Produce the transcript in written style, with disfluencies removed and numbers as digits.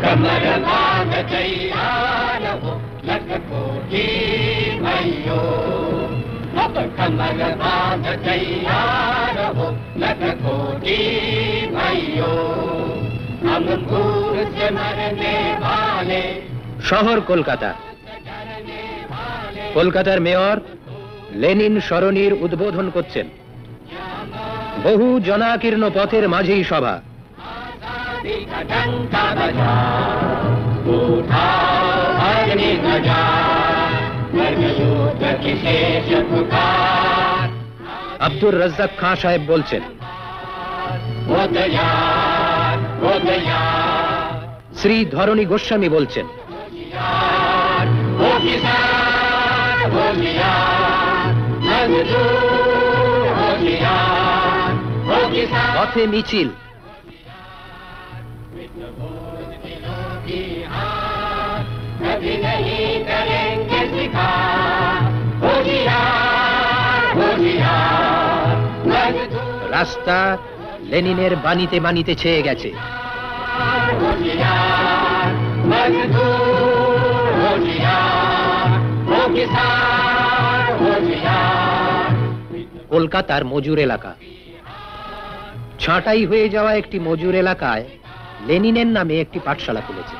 कमर बांध तैयार हो लख कोटि भाइयों, अब कमर बांध तैयार हो लख कोटि भाइयों, हम भूख से मरने वाले। শহর কলকাতা। কলকাতার মেয়র লেনিন সরণির উদ্বোধন করছেন। বহু জনাকীর্ণ পথের মাঝেই সভা। আব্দুর রাজ্জাক খাঁ সাহেব বলছেন, শ্রী ধরণী গোস্বামী বলছেন, পথে মিছিল। রাস্তা লেনিনের বাণীতে বাণীতে ছেয়ে গেছে। কলকাতার মজুর এলাকা। ছাঁটাই হয়ে যাওয়া একটি মজুর এলাকায় লেনিনের নামে একটি পাঠশালা খুলেছে।